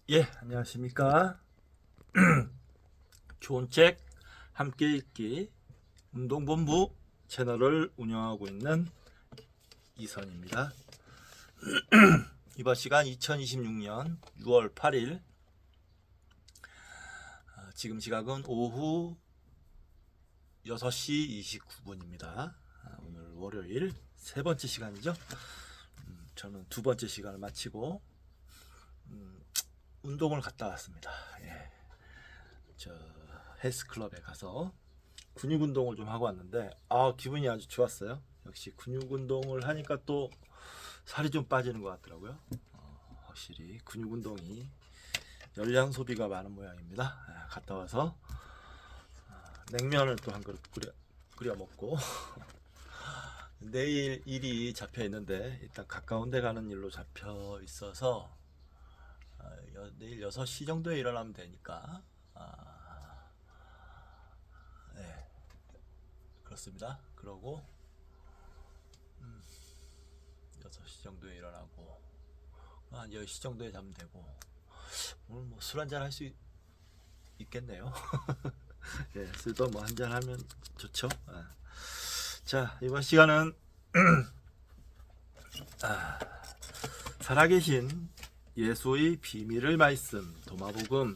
예, 안녕하십니까. 좋은 책 함께 읽기 운동본부 채널을 운영하고 있는 이선입니다. 이번 시간 2026년 6월 8일, 지금 시각은 오후 6시 29분입니다. 오늘 월요일 세 번째 시간이죠. 저는 두 번째 시간을 마치고 운동을 갔다 왔습니다. 예. 저 헬스클럽에 가서 근육 운동을 좀 하고 왔는데 기분이 아주 좋았어요. 역시 근육 운동을 하니까 또 살이 좀 빠지는 것 같더라고요. 확실히 근육 운동이 열량 소비가 많은 모양입니다. 갔다 와서 냉면을 또 한 그릇 끓여 먹고 내일 일이 잡혀 있는데 일단 가까운 데 가는 일로 잡혀 있어서 내일 6시 정도에 일어나면 되니까 네, 그렇습니다. 그러고 6시 정도에 일어나고 한 10시 정도에 자면 되고 오늘 뭐 술 한잔 할 수 있겠네요. 예, 술도 뭐 한잔 하면 좋죠. 자, 이번 시간은 살아계신 예수의 비밀을 말씀 도마복음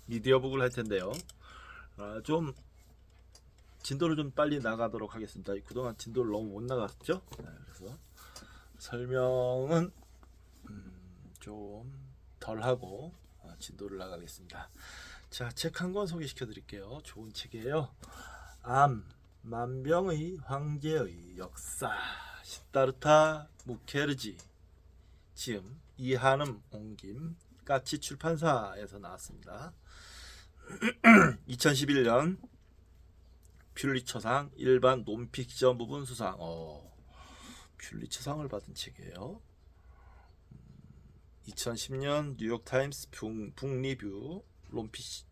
미디어북을 할 텐데요. 좀 진도를 좀 빨리 나가도록 하겠습니다. 그동안 진도를 너무 못 나갔죠. 그래서 설명은 좀 덜 하고 진도를 나가겠습니다. 자, 책 한 권 소개시켜 드릴게요. 좋은 책이에요. 만병의 황제의 역사, 시다르타 무케르지, 지금 이한음 옹김 까치 출판사에서 나왔습니다. 2011년 퓰리처상 일반 논픽션 부분 수상. 퓰리처상을 받은 책이에요. 2010년 뉴욕타임스 북리뷰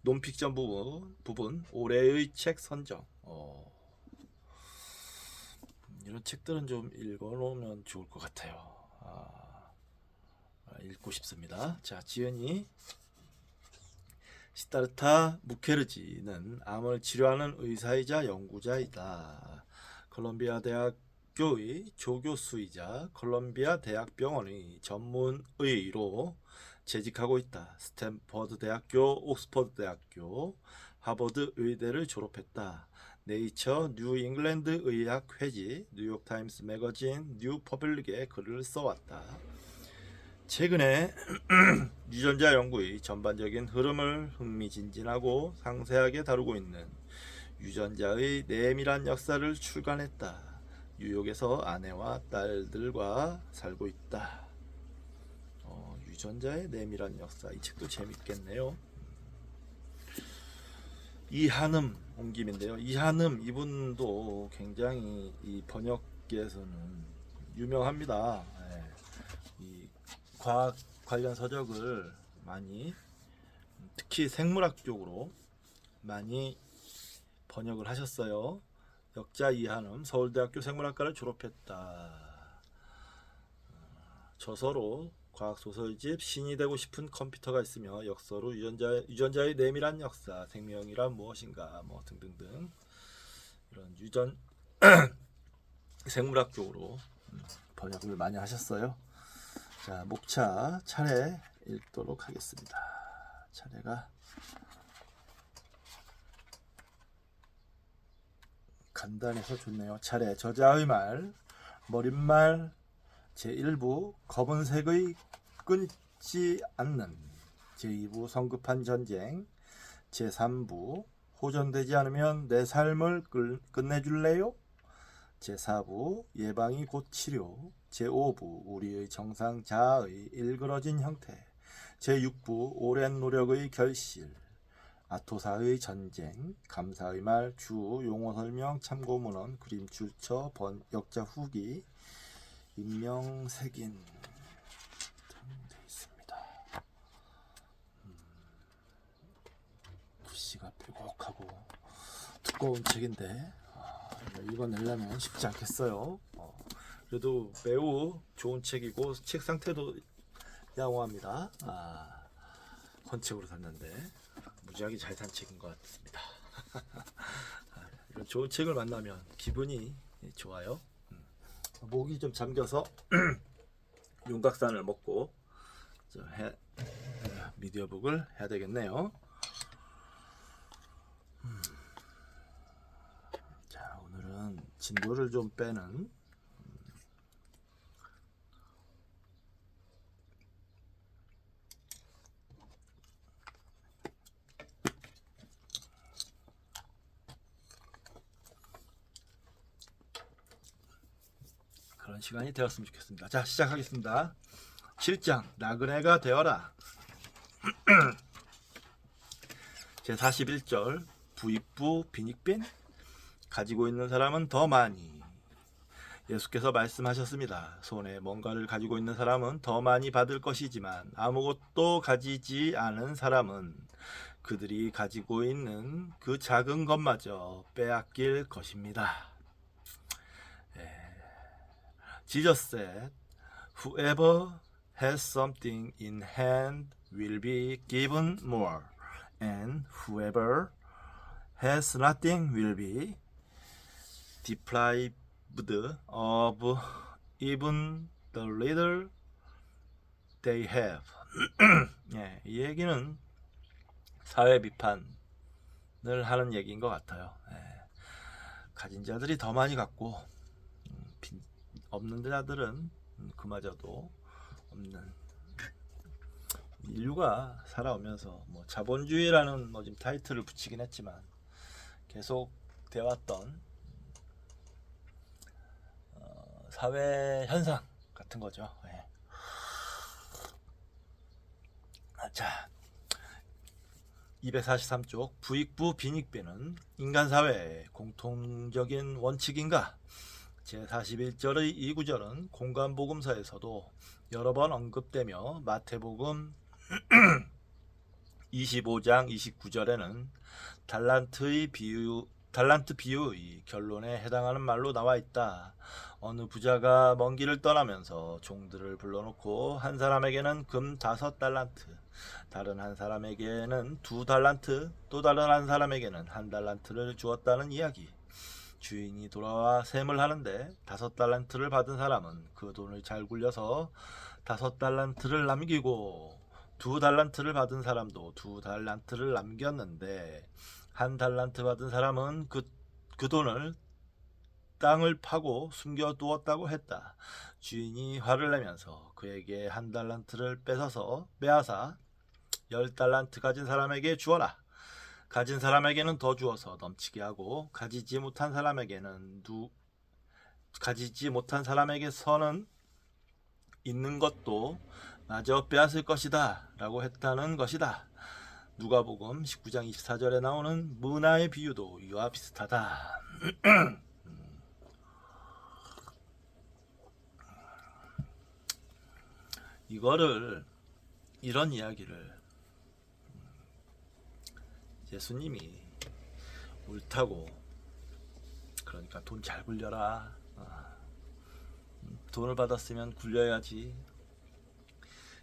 논픽션 부분 올해의 책 선정. 이런 책들은 좀 읽어놓으면 좋을 것 같아요. 읽고 싶습니다. 자, 지은이 시다르타 무케르지는 암을 치료하는 의사이자 연구자이다. 콜롬비아 대학교의 조교수이자 콜롬비아 대학병원의 전문의로 재직하고 있다. 스탠퍼드 대학교, 옥스퍼드 대학교, 하버드 의대를 졸업했다. 네이처 뉴 잉글랜드 의학 회지, 뉴욕타임스 매거진 뉴 퍼블릭에 글을 써왔다. 최근에 유전자 연구의 전반적인 흐름을 흥미진진하고 상세하게 다루고 있는 유전자의 내밀한 역사를 출간했다. 뉴욕에서 아내와 딸들과 살고 있다. 유전자의 내밀한 역사, 이 책도 재밌겠네요. 이한음 옹김인데요. 이한음 이분도 굉장히 이 번역계에서는 유명합니다. 이 과학 관련 서적을 많이, 특히 생물학 쪽으로 많이 번역을 하셨어요. 역자 이한음, 서울대학교 생물학과를 졸업했다. 저서로 과학소설집 신이 되고 싶은 컴퓨터가 있으며 역서로 유전자의 내밀한 역사, 생명이란 무엇인가 뭐 등등등 이런 생물학 쪽으로 번역을 많이 하셨어요. 자, 목차 차례 읽도록 하겠습니다. 차례가 간단해서 좋네요. 차례 저자의 말, 머릿말 제1부 검은색의 끊지 않는, 제2부 성급한 전쟁, 제3부 호전되지 않으면 내 삶을 끝내줄래요? 제4부 예방이 곧 치료, 제5부 우리의 정상 자아의 일그러진 형태, 제6부 오랜 노력의 결실, 아토사의 전쟁, 감사의 말, 주, 용어 설명, 참고문헌, 그림 출처, 역자 후기, 인명 색인 되어 있습니다. 글씨가 뾰곡하고 두꺼운 책인데 읽어내려면 쉽지 않겠어요. 그래도 매우 좋은 책이고 책 상태도 양호합니다. 헌책으로 샀는데 무지하게 잘 산 책인 것 같습니다. 이런 좋은 책을 만나면 기분이 좋아요. 목이 좀 잠겨서 윤곽산을 먹고 미디어북을 해야 되겠네요. 자, 오늘은 진도를 좀 빼는 그런 시간이 되었으면 좋겠습니다. 자, 시작하겠습니다. 7장 나그네가 되어라. 제41절 부익부 빈익빈 가지고 있는 사람은 더 많이. 예수께서 말씀하셨습니다. 손에 뭔가를 가지고 있는 사람은 더 많이 받을 것이지만 아무것도 가지지 않은 사람은 그들이 가지고 있는 그 작은 것마저 빼앗길 것입니다. Jesus said, "Whoever has something in hand will be given more, and whoever has nothing will be deprived of even the little they have." 예, 이 얘기는 사회 비판을 하는 얘기인 것 같아요. 가진 자들이 더 많이 갖고 없는 자들은 그마저도 없는. 인류가 살아오면서 뭐 자본주의라는 뭐 지금 타이틀을 붙이긴 했지만 계속 되어왔던 사회 현상 같은 거죠. 자, 243쪽 부익부 빈익빈은 인간 사회의 공통적인 원칙인가? 제41절의 이 구절은 공간복음서에서도 여러 번 언급되며 마태복음 25장 29절에는 달란트 비유의 결론에 해당하는 말로 나와 있다. 어느 부자가 먼 길을 떠나면서 종들을 불러놓고 한 사람에게는 금 5달란트, 다른 한 사람에게는 2달란트, 또 다른 한 사람에게는 1달란트를 주었다는 이야기. 주인이 돌아와 셈을 하는데 5달란트를 받은 사람은 그 돈을 잘 굴려서 5달란트를 남기고 2달란트를 받은 사람도 2달란트를 남겼는데 1달란트 받은 사람은 그 돈을 땅을 파고 숨겨두었다고 했다. 주인이 화를 내면서 그에게 1달란트를 빼앗아 10달란트 가진 사람에게 주어라. 가진 사람에게는 더 주어서 넘치게 하고 가지지 못한 사람에게서는 있는 것도 마저 빼앗을 것이다 라고 했다는 것이다. 누가복음 19장 24절에 나오는 문화의 비유도 이와 비슷하다. 이런 이야기를 예수님이 옳다고, 그러니까 돈 잘 굴려라, 돈을 받았으면 굴려야지,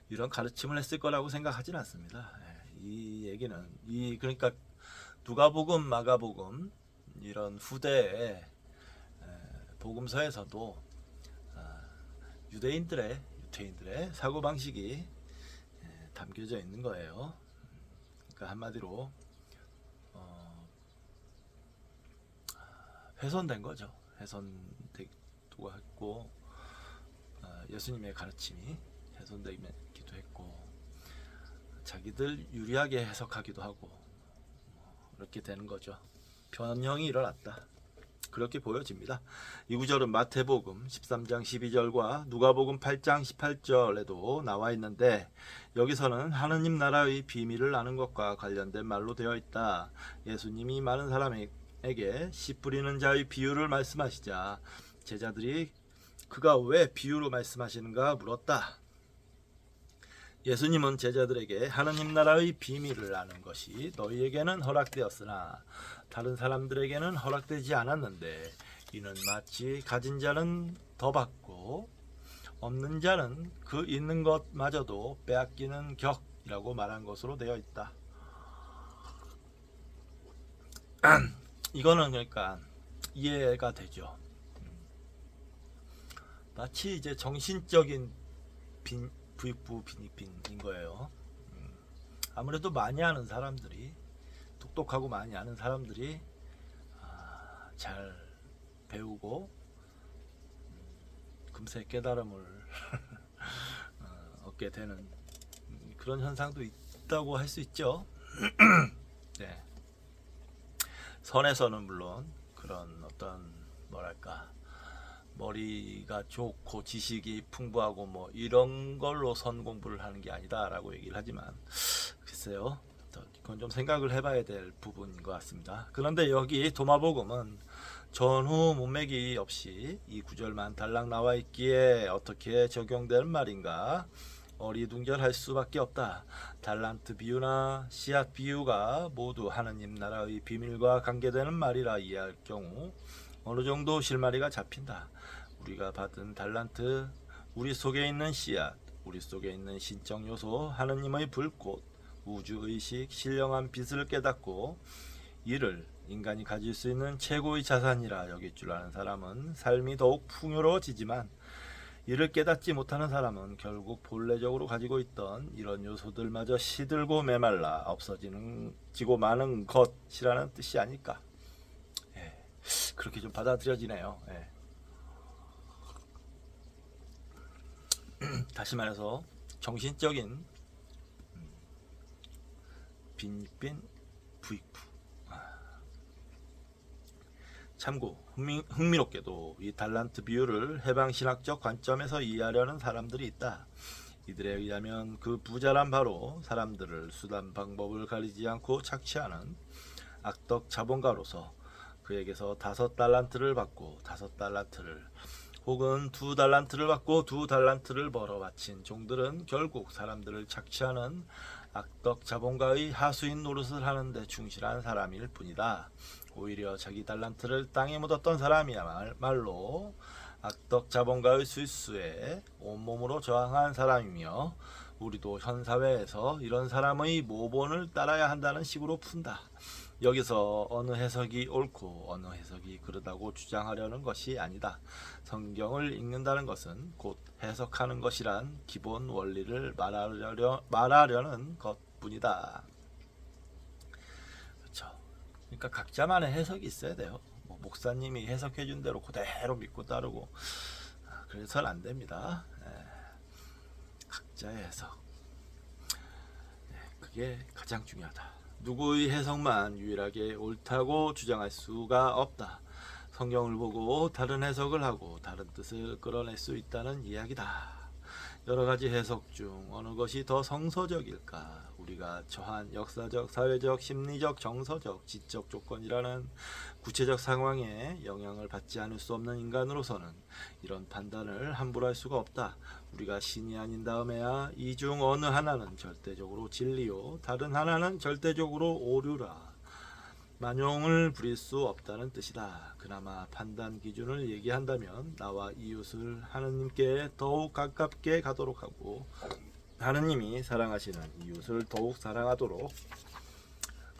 이런 가르침을 했을 거라고 생각하진 않습니다. 이 얘기는 그러니까 누가복음, 마가복음 이런 후대의 복음서에서도 유대인들의 사고방식이 담겨져 있는 거예요. 그러니까 한마디로 훼손된 거죠. 훼손되기도 했고 예수님의 가르침이 훼손되기도 했고 자기들 유리하게 해석하기도 하고 그렇게 되는 거죠. 변형이 일어났다. 그렇게 보여집니다. 이 구절은 마태복음 13장 12절과 누가복음 8장 18절에도 나와 있는데 여기서는 하느님 나라의 비밀을 아는 것과 관련된 말로 되어 있다. 예수님이 많은 사람에게 씨 뿌리는 자의 비유를 말씀하시자 제자들이 그가 왜 비유로 말씀하시는가 물었다. 예수님은 제자들에게 하느님 나라의 비밀을 아는 것이 너희에게는 허락되었으나 다른 사람들에게는 허락되지 않았는데 이는 마치 가진 자는 더 받고 없는 자는 그 있는 것마저도 빼앗기는 격이라고 말한 것으로 되어 있다. 이거는 그러니까 이해가 되죠. 마치 이제 정신적인 부익부 빈익빈인 거예요. 아무래도 많이 아는 사람들이, 똑똑하고 많이 아는 사람들이 잘 배우고 금세 깨달음을 얻게 되는 그런 현상도 있다고 할 수 있죠. 네. 선에서는 물론 그런 어떤 뭐랄까 머리가 좋고 지식이 풍부하고 뭐 이런 걸로 선 공부를 하는 게 아니다라고 얘기를 하지만 글쎄요, 그건 좀 생각을 해봐야 될 부분인 것 같습니다. 그런데 여기 도마복음은 전후 문맥이 없이 이 구절만 달랑 나와 있기에 어떻게 적용되는 말인가 어리둥절할 수밖에 없다. 달란트 비유나 씨앗 비유가 모두 하느님 나라의 비밀과 관계되는 말이라 이해할 경우 어느 정도 실마리가 잡힌다. 우리가 받은 달란트, 우리 속에 있는 씨앗, 우리 속에 있는 신적 요소, 하느님의 불꽃, 우주의식, 신령한 빛을 깨닫고 이를 인간이 가질 수 있는 최고의 자산이라 여길 줄 아는 사람은 삶이 더욱 풍요로워지지만 이를 깨닫지 못하는 사람은 결국 본래적으로 가지고 있던 이런 요소들마저 시들고 메말라 없어지고 마는 것이라는 뜻이 아닐까. 예, 그렇게 좀 받아들여지네요. 예. 다시 말해서 정신적인 빈빈 부익부. 참고 흥미롭게도 이 달란트 비유를 해방신학적 관점에서 이해하려는 사람들이 있다. 이들에 의하면 그 부자란 바로 사람들을 수단 방법을 가리지 않고 착취하는 악덕 자본가로서 그에게서 5달란트를 받고 5달란트를 혹은 2달란트를 받고 2달란트를 벌어 바친 종들은 결국 사람들을 착취하는 악덕 자본가의 하수인 노릇을 하는데 충실한 사람일 뿐이다. 오히려 자기 달란트를 땅에 묻었던 사람이야말로 악덕 자본가의 술수에 온몸으로 저항한 사람이며 우리도 현 사회에서 이런 사람의 모본을 따라야 한다는 식으로 푼다. 여기서 어느 해석이 옳고 어느 해석이 그르다고 주장하려는 것이 아니다. 성경을 읽는다는 것은 곧 해석하는 것이란 기본 원리를 말하려는 것뿐이다. 그렇죠. 그러니까 각자만의 해석이 있어야 돼요. 뭐 목사님이 해석해 준 대로 그대로 믿고 따르고 그래서는 안 됩니다. 각자의 해석. 그게 가장 중요하다. 누구의 해석만 유일하게 옳다고 주장할 수가 없다. 성경을 보고 다른 해석을 하고 다른 뜻을 끌어낼 수 있다는 이야기다. 여러 가지 해석 중 어느 것이 더 성서적일까? 우리가 처한 역사적, 사회적, 심리적, 정서적, 지적 조건이라는 구체적 상황에 영향을 받지 않을 수 없는 인간으로서는 이런 판단을 함부로 할 수가 없다. 우리가 신이 아닌 다음에야 이 중 어느 하나는 절대적으로 진리요 다른 하나는 절대적으로 오류라. 만용을 부릴 수 없다는 뜻이다. 그나마 판단 기준을 얘기한다면 나와 이웃을 하느님께 더욱 가깝게 가도록 하고 하느님이 사랑하시는 이웃을 더욱 사랑하도록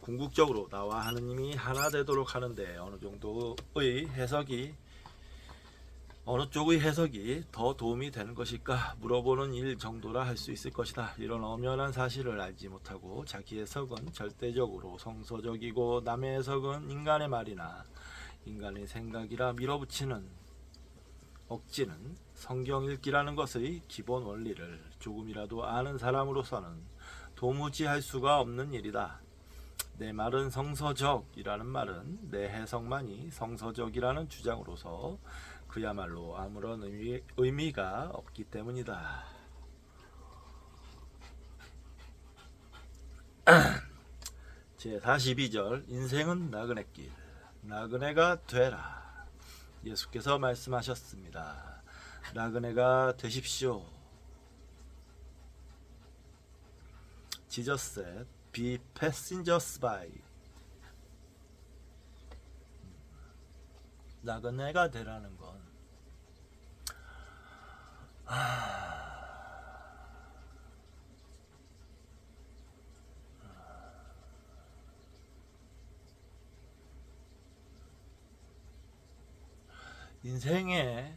궁극적으로 나와 하느님이 하나 되도록 하는데 어느 쪽의 해석이 더 도움이 되는 것일까 물어보는 일 정도라 할 수 있을 것이다. 이런 엄연한 사실을 알지 못하고 자기 해석은 절대적으로 성서적이고 남의 해석은 인간의 말이나 인간의 생각이라 밀어붙이는 억지는 성경 읽기라는 것의 기본 원리를 조금이라도 아는 사람으로서는 도무지 할 수가 없는 일이다. 내 말은 성서적이라는 말은 내 해석만이 성서적이라는 주장으로서 그야말로 아무런 의미가 없기 때문이다. 제42절 인생은 나그네길 나그네가 되라. 예수께서 말씀하셨습니다. 나그네가 되십시오. Jesus said, be passengers by. 나그네가 되라는 건 인생에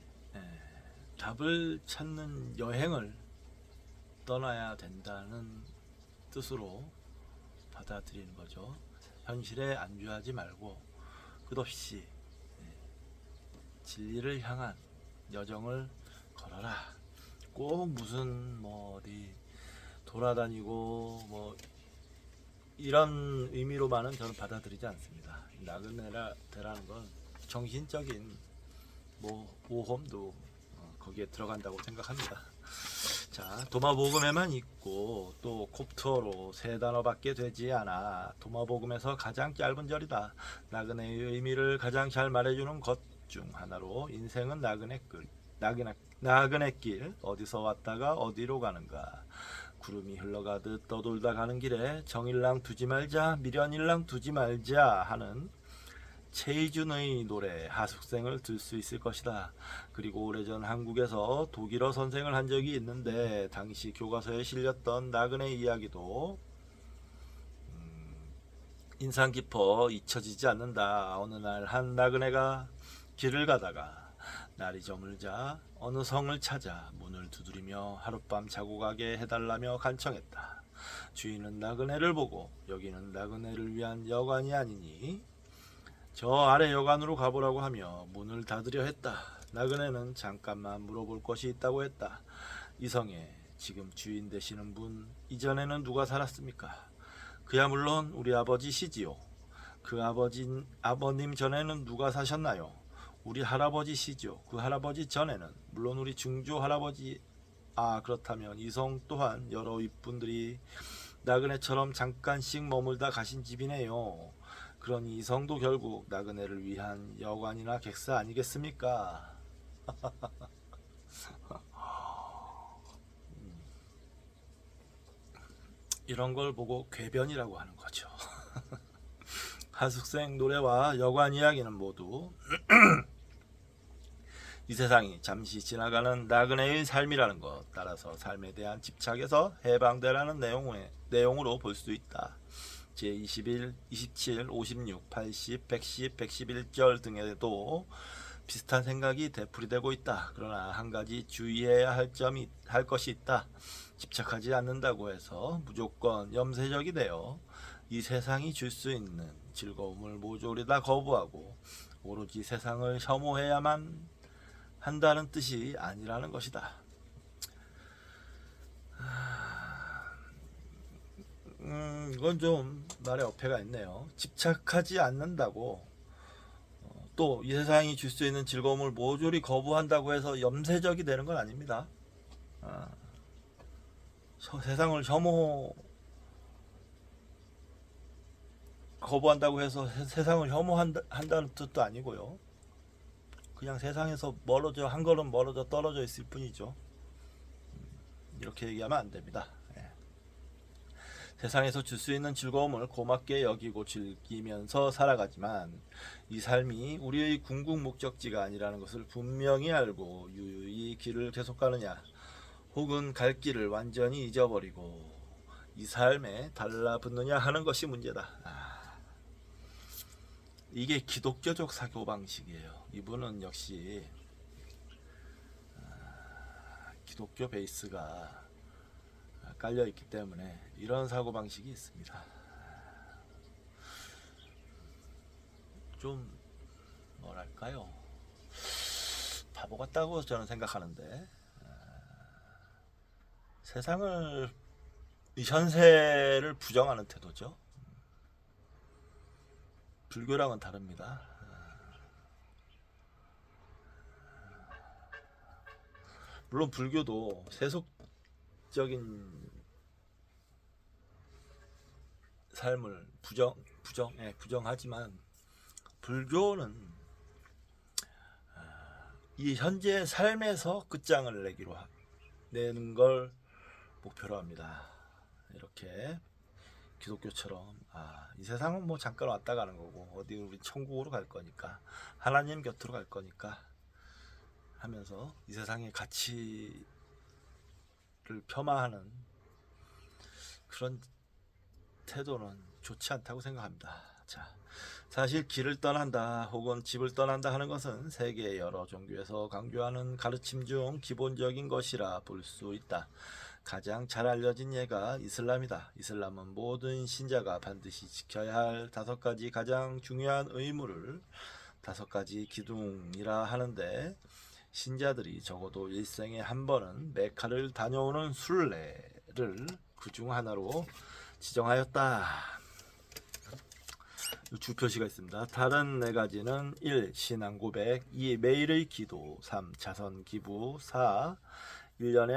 답을 찾는 여행을 떠나야 된다는 뜻으로 받아들이는 거죠. 현실에 안주하지 말고 끝없이 진리를 향한 여정을 걸어라. 꼭 무슨 뭐 어디 돌아다니고 뭐 이런 의미로만은 저는 받아들이지 않습니다. 나그네라는 건 정신적인 뭐 모험도 거기에 들어간다고 생각합니다. 자, 도마복음에만 있고 또 콥트어로 3단어밖에 되지 않아 도마복음에서 가장 짧은 절이다. 나그네의 의미를 가장 잘 말해주는 것 중 하나로 인생은 나그네길 어디서 왔다가 어디로 가는가. 구름이 흘러가듯 떠돌다 가는 길에 정일랑 두지 말자 미련일랑 두지 말자 하는 최희준의 노래 하숙생을 들 수 있을 것이다. 그리고 오래전 한국에서 독일어 선생을 한 적이 있는데 당시 교과서에 실렸던 나그네 이야기도 인상 깊어 잊혀지지 않는다. 어느 날 한 나그네가 길을 가다가 날이 저물자 어느 성을 찾아 문을 두드리며 하룻밤 자고 가게 해달라며 간청했다. 주인은 나그네를 보고 여기는 나그네를 위한 여관이 아니니 저 아래 여관으로 가보라고 하며 문을 닫으려 했다. 나그네는 잠깐만 물어볼 것이 있다고 했다. 이 성에 지금 주인 되시는 분 이전에는 누가 살았습니까? 그야 물론 우리 아버지시지요. 그 아버님 전에는 누가 사셨나요? 우리 할아버지시죠. 그 할아버지 전에는 물론 우리 증조 할아버지. 그렇다면 이 성 또한 여러 윗분들이 나그네처럼 잠깐씩 머물다 가신 집이네요. 그러니 이 성도 결국 나그네를 위한 여관이나 객사 아니겠습니까? 이런 걸 보고 궤변이라고 하는 거죠. 하숙생 노래와 여관 이야기는 모두 이 세상이 잠시 지나가는 나그네의 삶이라는 것, 따라서 삶에 대한 집착에서 해방되라는 내용으로 볼 수 있다. 제21, 27, 56, 80, 110, 111절 등에도 비슷한 생각이 되풀이되고 있다. 그러나 한 가지 주의해야 할 것이 있다. 집착하지 않는다고 해서 무조건 염세적이 되어 이 세상이 줄 수 있는 즐거움을 모조리 다 거부하고 오로지 세상을 혐오해야만 한다는 뜻이 아니라는 것이다. 이건 좀 말에 어폐가 있네요. 집착하지 않는다고 또 이 세상이 줄 수 있는 즐거움을 모조리 거부한다고 해서 염세적이 되는 건 아닙니다. 세상을 거부한다고 해서 세상을 혐오한다는 뜻도 아니고요. 그냥 세상에서 한 걸음 멀어져 떨어져 있을 뿐이죠. 이렇게 얘기하면 안 됩니다. 세상에서 줄 수 있는 즐거움을 고맙게 여기고 즐기면서 살아가지만 이 삶이 우리의 궁극 목적지가 아니라는 것을 분명히 알고 유유히 길을 계속 가느냐, 혹은 갈 길을 완전히 잊어버리고 이 삶에 달라붙느냐 하는 것이 문제다. 이게 기독교적 사고방식이에요. 이분은 역시 기독교 베이스가 깔려있기 때문에 이런 사고방식이 있습니다. 좀 뭐랄까요, 바보 같다고 저는 생각하는데, 세상을, 이 현세를 부정하는 태도죠. 불교랑은 다릅니다. 물론 불교도 세속적인 삶을 부정하지만 불교는 이 현재 삶에서 끝장을 내는 걸 목표로 합니다. 이렇게 기독교처럼 이 세상은 뭐 잠깐 왔다 가는 거고 어디 우리 천국으로 갈 거니까 하나님 곁으로 갈 거니까 하면서 이 세상의 가치 폄하하는 그런 태도는 좋지 않다고 생각합니다. 자, 사실 길을 떠난다 혹은 집을 떠난다 하는 것은 세계의 여러 종교에서 강조하는 가르침 중 기본적인 것이라 볼 수 있다. 가장 잘 알려진 예가 이슬람이다. 이슬람은 모든 신자가 반드시 지켜야 할 5가지 가장 중요한 의무를 5가지 기둥이라 하는데, 신자들이 적어도 일생에 한 번은 메카를 다녀오는 순례를 그중 하나로 지정하였다. 주표시가 있습니다. 다른 4가지는 1. 신앙 고백, 2. 매일의 기도, 3. 자선 기부, 4. 1년에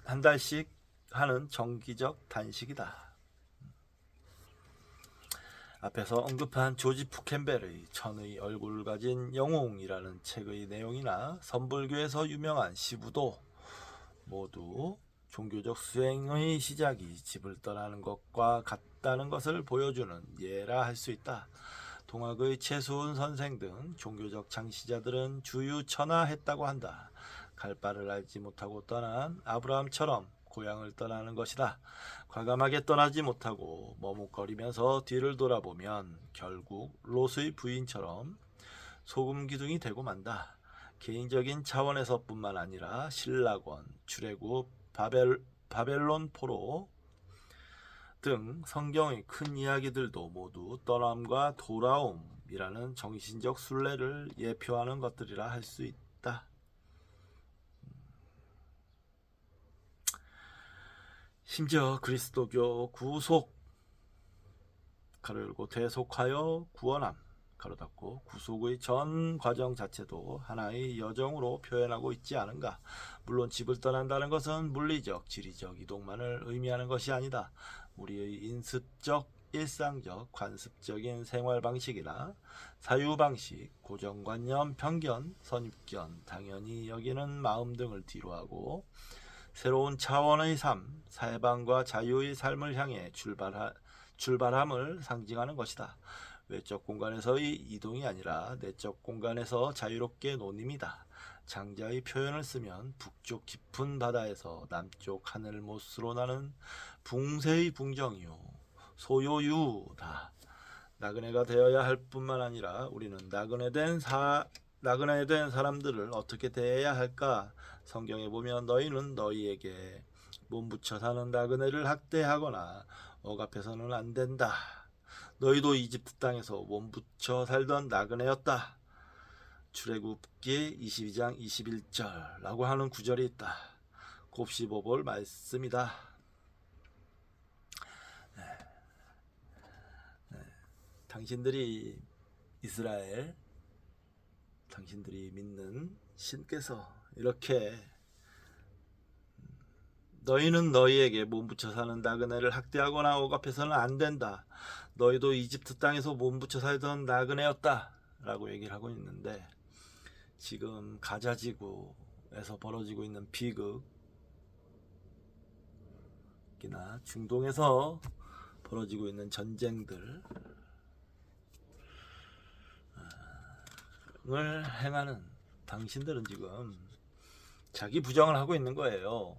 한 달씩 하는 정기적 단식이다. 앞에서 언급한 조지프 캠벨의 천의 얼굴을 가진 영웅이라는 책의 내용이나 선불교에서 유명한 시부도 모두 종교적 수행의 시작이 집을 떠나는 것과 같다는 것을 보여주는 예라 할 수 있다. 동학의 최수훈 선생 등 종교적 창시자들은 주유천하했다고 한다. 갈 바를 알지 못하고 떠난 아브라함처럼 고향을 떠나는 것이다. 과감하게 떠나지 못하고 머뭇거리면서 뒤를 돌아보면 결국 롯의 부인처럼 소금 기둥이 되고 만다. 개인적인 차원에서 뿐만 아니라 신라권, 출애굽, 바벨론 포로 등 성경의 큰 이야기들도 모두 떠남과 돌아옴이라는 정신적 순례를 예표하는 것들이라 할 수 있다. 심지어 그리스도교 구속 가로 열고 대속하여 구원함 가로 닫고 구속의 전 과정 자체도 하나의 여정으로 표현하고 있지 않은가. 물론 집을 떠난다는 것은 물리적, 지리적 이동만을 의미하는 것이 아니다. 우리의 인습적, 일상적, 관습적인 생활 방식이나 사유 방식, 고정관념, 편견, 선입견, 당연히 여기는 마음 등을 뒤로하고 새로운 차원의 삶, 사해방과 자유의 삶을 향해 출발함을 상징하는 것이다. 외적 공간에서의 이동이 아니라 내적 공간에서 자유롭게 노님이다. 장자의 표현을 쓰면 북쪽 깊은 바다에서 남쪽 하늘못으로 나는 붕세의 붕정이요 소요유다. 나그네가 되어야 할 뿐만 아니라 우리는 나그네 된 사람들을 어떻게 대해야 할까? 성경에 보면 너희는 너희에게 몸붙여 사는 나그네를 학대하거나 억압해서는 안 된다. 너희도 이집트 땅에서 몸붙여 살던 나그네였다. 출애굽기 22장 21절라고 하는 구절이 있다. 곱씹어볼 말씀이다. 당신들이 이스라엘, 당신들이 믿는 신께서 이렇게 너희는 너희에게 몸붙여 사는 나그네를 학대하거나 억압해서는 안 된다. 너희도 이집트 땅에서 몸붙여 살던 나그네였다 라고 얘기를 하고 있는데, 지금 가자지구에서 벌어지고 있는 비극이나 중동에서 벌어지고 있는 전쟁들을 행하는 당신들은 지금 자기 부정을 하고 있는 거예요.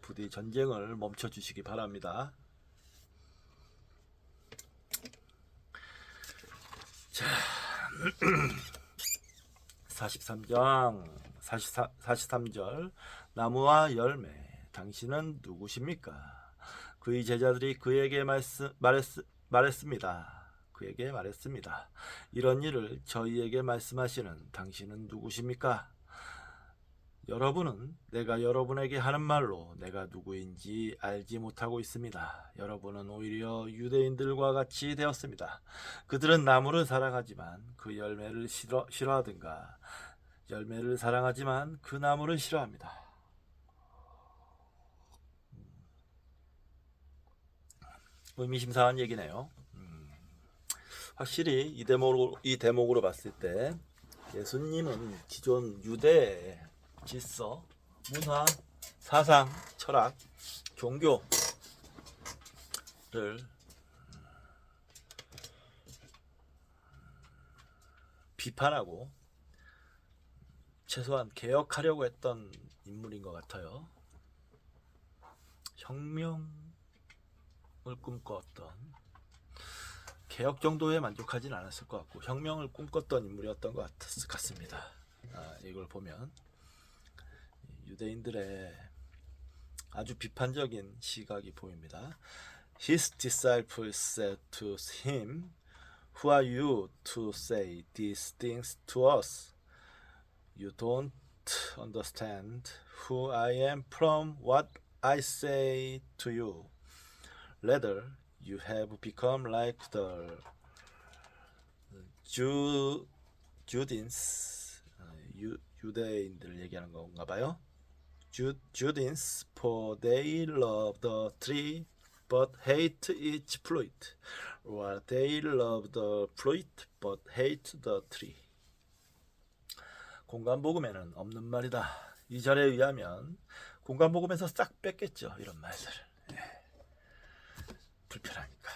부디 전쟁을 멈춰 주시기 바랍니다. 자, 43장 43절 나무와 열매, 당신은 누구십니까? 그의 제자들이 그에게 말했습니다. 그에게 말했습니다. 이런 일을 저희에게 말씀하시는 당신은 누구십니까? 여러분은 내가 여러분에게 하는 말로 내가 누구인지 알지 못하고 있습니다. 여러분은 오히려 유대인들과 같이 되었습니다. 그들은 나무를 사랑하지만 그 열매를 싫어하든가 열매를 사랑하지만 그 나무를 싫어합니다. 의미심장한 얘기네요. 확실히 이 대목으로 봤을 때 예수님은 기존 유대의 질서, 문화, 사상, 철학, 종교를 비판하고 최소한 개혁하려고 했던 인물인 것 같아요. 혁명을 꿈꿨던, 개혁 정도에 만족하진 않았을 것 같고 혁명을 꿈꿨던 인물이었던 것 같습니다. 이걸 보면 유대인들의 아주 비판적인 시각이 보입니다. His disciples said to him, Who are you to say these things to us? You don't understand who I am from what I say to you. Rather, you have become like the Judeans, 유대인들을 얘기하는 건가 봐요. Judeans, for they love the tree but hate its fruit, or they love the fruit but hate the tree. 공간복음에는 없는 말이다. 이 절에 의하면 공간복음에서 싹 뺐겠죠, 이런 말들을. 불편하니까.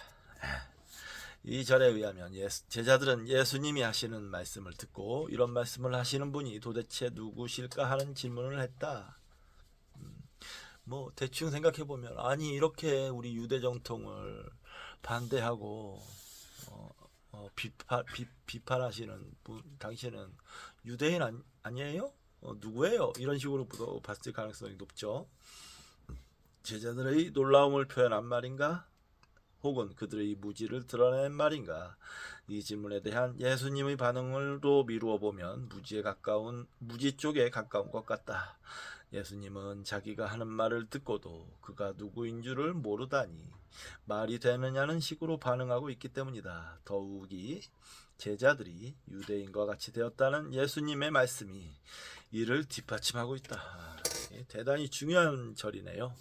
이 절에 의하면 제자들은 예수님이 하시는 말씀을 듣고 이런 말씀을 하시는 분이 도대체 누구실까 하는 질문을 했다. 뭐 대충 생각해보면, 아니 이렇게 우리 유대 정통을 반대하고 비판하시는 분, 당신은 유대인 아니에요? 누구예요? 이런 식으로 봤을 가능성이 높죠. 제자들의 놀라움을 표현한 말인가? 혹은 그들의 무지를 드러낸 말인가? 이 질문에 대한 예수님의 반응을로 미루어 보면 무지 쪽에 가까운 것 같다. 예수님은 자기가 하는 말을 듣고도 그가 누구인 줄을 모르다니 말이 되느냐는 식으로 반응하고 있기 때문이다. 더욱이 제자들이 유대인과 같이 되었다는 예수님의 말씀이 이를 뒷받침하고 있다. 대단히 중요한 절이네요.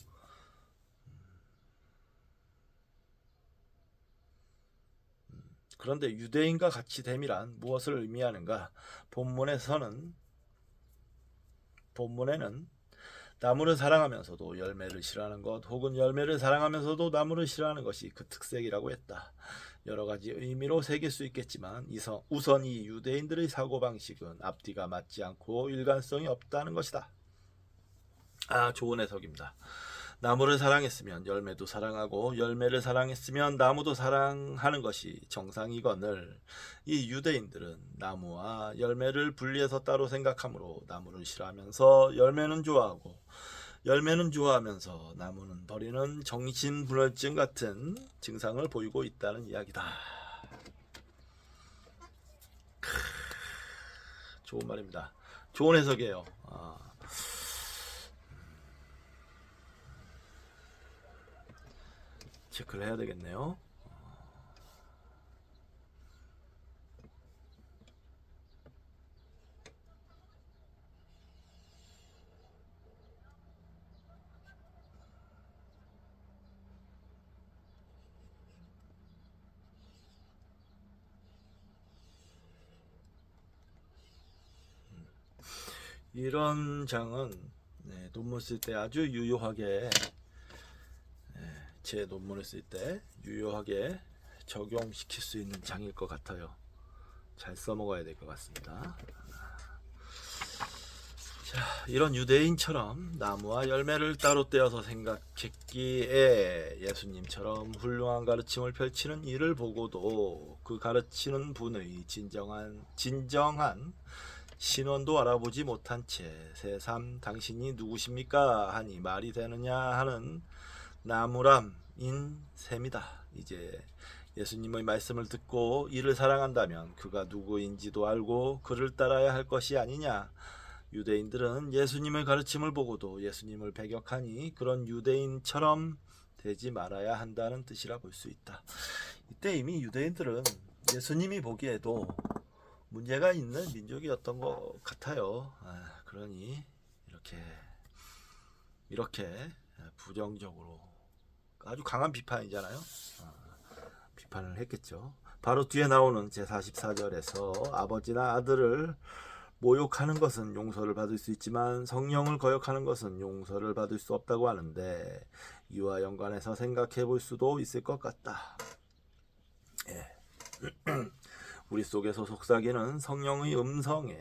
그런데 유대인과 같이 됨이란 무엇을 의미하는가? 본문에는 나무를 사랑하면서도 열매를 싫어하는 것, 혹은 열매를 사랑하면서도 나무를 싫어하는 것이 그 특색이라고 했다. 여러 가지 의미로 새길 수 있겠지만 우선 이 유대인들의 사고방식은 앞뒤가 맞지 않고 일관성이 없다는 것이다. 좋은 해석입니다. 나무를 사랑했으면 열매도 사랑하고 열매를 사랑했으면 나무도 사랑하는 것이 정상이거늘 이 유대인들은 나무와 열매를 분리해서 따로 생각하므로 나무를 싫어하면서 열매는 좋아하고 열매는 좋아하면서 나무는 버리는 정신분열증 같은 증상을 보이고 있다는 이야기다. 좋은 말입니다. 좋은 해석이에요. 체크를 해야 되겠네요. 이런 장은 논문 쓸 때 아주 유효하게, 제 논문을 쓸 때 유효하게 적용시킬 수 있는 장일 것 같아요. 잘 써먹어야 될 것 같습니다. 자, 이런 유대인처럼 나무와 열매를 따로 떼어서 생각했기에 예수님처럼 훌륭한 가르침을 펼치는 이를 보고도 그 가르치는 분의 진정한 신원도 알아보지 못한 채 새삼 당신이 누구십니까? 하니 말이 되느냐 하는 나무람인 셈이다. 이제 예수님의 말씀을 듣고 이를 사랑한다면 그가 누구인지도 알고 그를 따라야 할 것이 아니냐. 유대인들은 예수님의 가르침을 보고도 예수님을 배격하니 그런 유대인처럼 되지 말아야 한다는 뜻이라 볼 수 있다. 이때 이미 유대인들은 예수님이 보기에도 문제가 있는 민족이었던 것 같아요. 그러니 이렇게 부정적으로 아주 강한 비판이잖아요. 비판을 했겠죠. 바로 뒤에 나오는 제44절에서 아버지나 아들을 모욕하는 것은 용서를 받을 수 있지만 성령을 거역하는 것은 용서를 받을 수 없다고 하는데, 이와 연관해서 생각해 볼 수도 있을 것 같다. 우리 속에서 속삭이는 성령의 음성에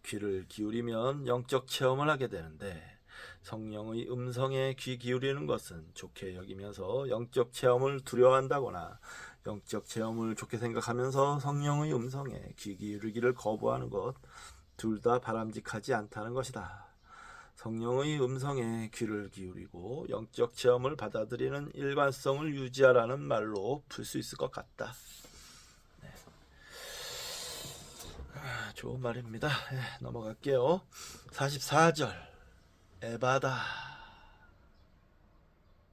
귀를 기울이면 영적 체험을 하게 되는데 성령의 음성에 귀 기울이는 것은 좋게 여기면서 영적 체험을 두려워한다거나 영적 체험을 좋게 생각하면서 성령의 음성에 귀 기울이기를 거부하는 것, 둘 다 바람직하지 않다는 것이다. 성령의 음성에 귀를 기울이고 영적 체험을 받아들이는 일관성을 유지하라는 말로 풀 수 있을 것 같다. 네. 좋은 말입니다. 네, 넘어갈게요. 44절 에바다.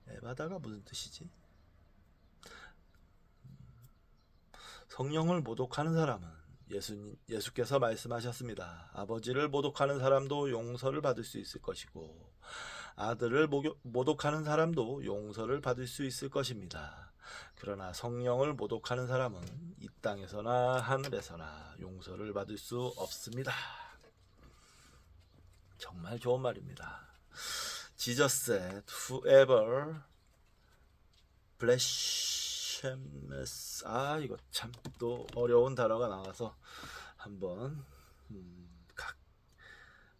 에바다가 무슨 뜻이지? 성령을 모독하는 사람은 예수께서 말씀하셨습니다. 아버지를 모독하는 사람도 용서를 받을 수 있을 것이고 아들을 모독하는 사람도 용서를 받을 수 있을 것입니다. 그러나 성령을 모독하는 사람은 이 땅에서나 하늘에서나 용서를 받을 수 없습니다. 정말 좋은 말입니다. Jesus said, whoever blasphemes. 이거 참 또 어려운 단어가 나와서 한번 각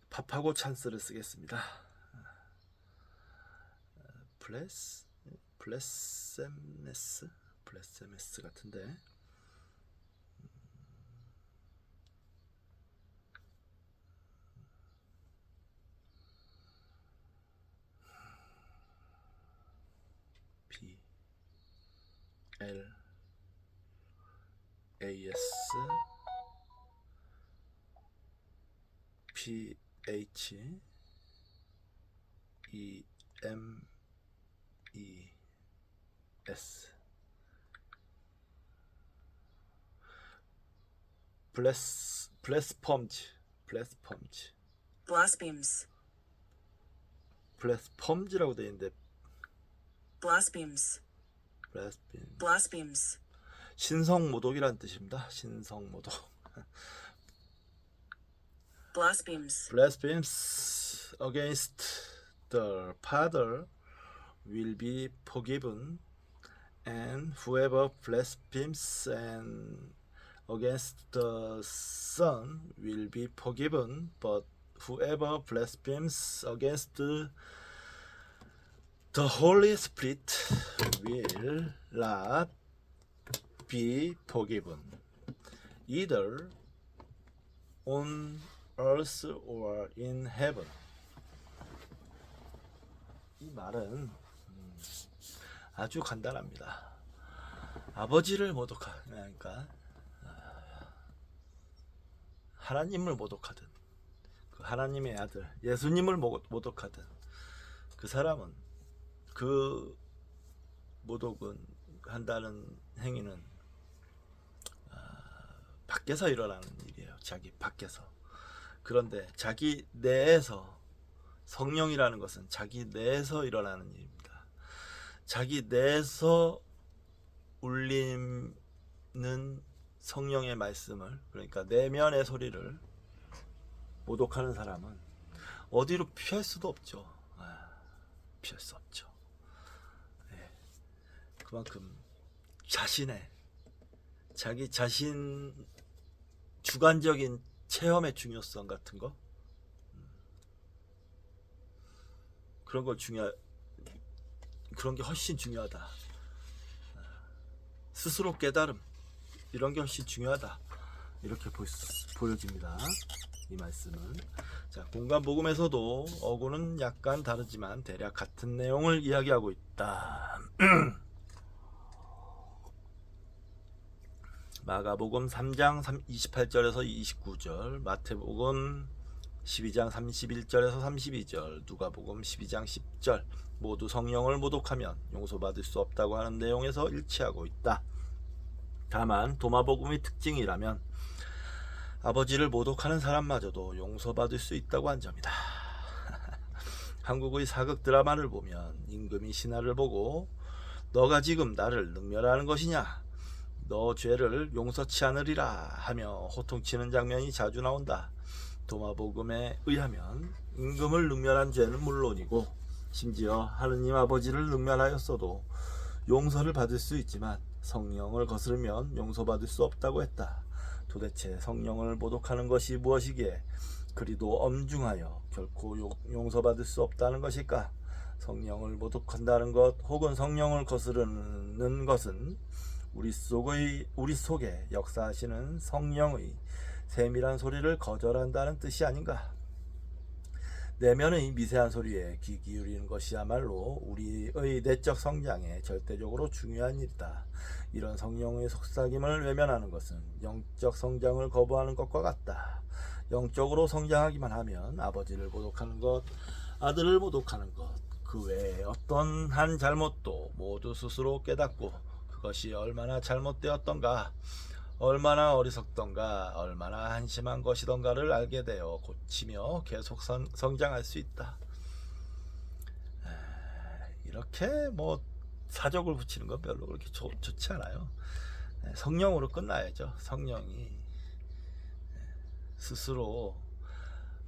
밥하고 찬스를 쓰겠습니다. 블레세메스 같은데 B L A S P H E M E S 블레스펌즈라고 되어 있는데 blasphemes, 신성모독이란 뜻입니다. 신성모독. blasphemes against the Father will be forgiven, and whoever blasphemes and against the Son will be forgiven, but whoever blasphemes against the Holy Spirit will not be forgiven, either on earth or in heaven. 이 말은 아주 간단합니다. 아버지를 모독하니까 하나님을 모독하든 그 하나님의 아들 예수님을 모독하든 그 사람은 그 모독은 한다는 행위는 밖에서 일어나는 일이에요. 자기 밖에서. 그런데 자기 내에서 성령이라는 것은 자기 내에서 일어나는 일입니다. 자기 내에서 울리는 성령의 말씀을, 그러니까 내면의 소리를 모독하는 사람은 어디로 피할 수도 없죠. 피할 수 없죠. 그만큼 자기 자신 주관적인 체험의 중요성 같은 거, 그런 게 훨씬 중요하다. 스스로 깨달음, 이런 게 훨씬 중요하다. 이렇게 보여집니다. 이 말씀은. 자, 공간복음에서도 어구는 약간 다르지만 대략 같은 내용을 이야기하고 있다. 마가복음 3장 28절에서 29절, 마태복음 12장 31절에서 32절, 누가복음 12장 10절 모두 성령을 모독하면 용서받을 수 없다고 하는 내용에서 일치하고 있다. 다만 도마복음의 특징이라면 아버지를 모독하는 사람마저도 용서받을 수 있다고 한 점이다. 한국의 사극 드라마를 보면 임금이 신하를 보고 너가 지금 나를 능멸하는 것이냐? 너 죄를 용서치 않으리라 하며 호통치는 장면이 자주 나온다. 도마복음에 의하면 임금을 능멸한 죄는 물론이고 심지어 하느님 아버지를 능멸하였어도 용서를 받을 수 있지만 성령을 거스르면 용서받을 수 없다고 했다. 도대체 성령을 모독하는 것이 무엇이기에 그리도 엄중하여 결코 용서받을 수 없다는 것일까? 성령을 모독한다는 것 혹은 성령을 거스르는 것은 우리 속에 역사하시는 성령의 세밀한 소리를 거절한다는 뜻이 아닌가? 내면의 미세한 소리에 귀 기울이는 것이야말로 우리의 내적 성장에 절대적으로 중요한 일이다. 이런 성령의 속삭임을 외면하는 것은 영적 성장을 거부하는 것과 같다. 영적으로 성장하기만 하면 아버지를 모독하는 것, 아들을 모독하는 것, 그 외에 어떤 한 잘못도 모두 스스로 깨닫고 그것이 얼마나 잘못되었던가, 얼마나 어리석던가, 얼마나 한심한 것이던가를 알게 되어 고치며 계속 성장할 수 있다. 이렇게 뭐 사족을 붙이는 건 별로 그렇게 좋지 않아요. 성령으로 끝나야죠. 성령이 스스로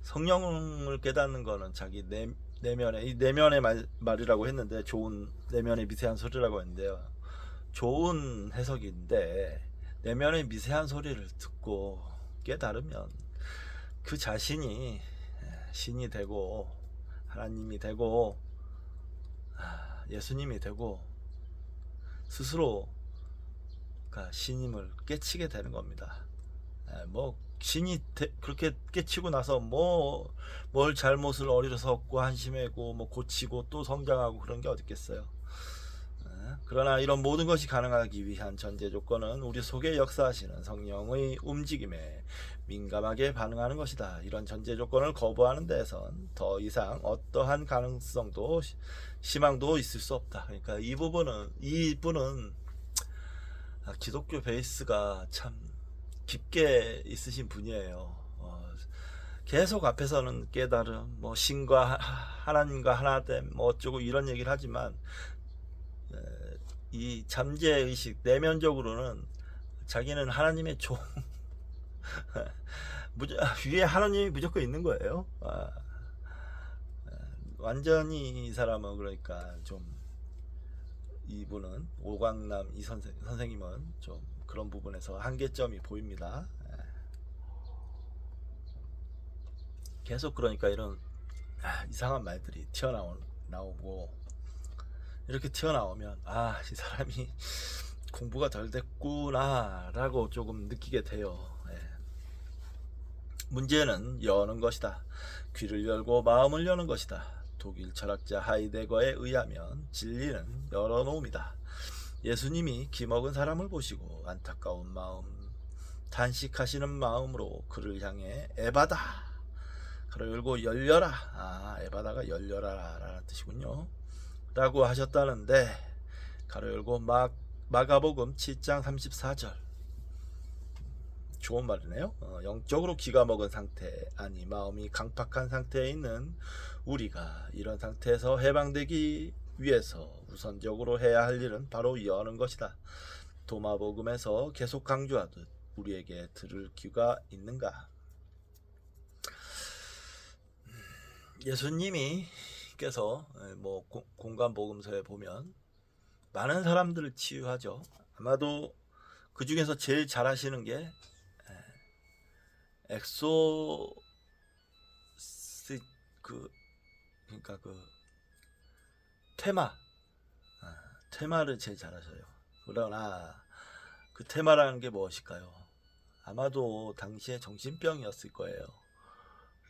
성령을 깨닫는 거는 자기 내면의 말이라고 했는데, 좋은 내면의 미세한 소리라고 했는데요. 좋은 해석인데, 내면의 미세한 소리를 듣고 깨달으면 그 자신이 신이 되고 하나님이 되고 예수님이 되고 스스로가 신임을 깨치게 되는 겁니다. 뭐 신이 그렇게 깨치고 나서 뭘 잘못을 어리석고 한심하고 뭐 고치고 또 성장하고 그런 게 어디 있겠어요. 그러나 이런 모든 것이 가능하기 위한 전제 조건은 우리 속에 역사하시는 성령의 움직임에 민감하게 반응하는 것이다. 이런 전제 조건을 거부하는 데선 더 이상 어떠한 가능성도 희망도 있을 수 없다. 그러니까 이분은 기독교 베이스가 참 깊게 있으신 분이에요. 계속 앞에서는 깨달음, 뭐 신과 하나님과 하나됨, 뭐 어쩌고 이런 얘기를 하지만 이 잠재 의식 내면적으로는 자기는 하나님의 종 위에 하나님이 무조건 있는 거예요. 완전히 이 사람은 그러니까 좀, 이분은 오광남 이 선생님은 좀 그런 부분에서 한계점이 보입니다. 계속 그러니까 이런 이상한 말들이 튀어나오고, 이렇게 튀어나오면 이 사람이 공부가 덜 됐구나 라고 조금 느끼게 돼요. 문제는 여는 것이다. 귀를 열고 마음을 여는 것이다. 독일 철학자 하이데거에 의하면 진리는 열어놓음이다. 예수님이 기먹은 사람을 보시고 안타까운 마음, 단식하시는 마음으로 그를 향해 에바다, 그를 열고 열려라, 에바다가 열려라 라는 뜻이군요 라고 하셨다는데, 가로 열고 마가복음 7장 34절, 좋은 말이네요. 영적으로 기가 먹은 상태, 아니 마음이 강팍한 상태에 있는 우리가 이런 상태에서 해방되기 위해서 우선적으로 해야 할 일은 바로 여는 것이다. 도마복음에서 계속 강조하듯 우리에게 들을 귀가 있는가? 예수님이께서 뭐 공간복음서에 보면 많은 사람들을 치유하죠. 아마도 그 중에서 제일 잘하시는 게 엑소 그러니까 테마를 제일 잘하셔요. 그러나 그 테마라는 게 무엇일까요? 아마도 당시에 정신병이었을 거예요.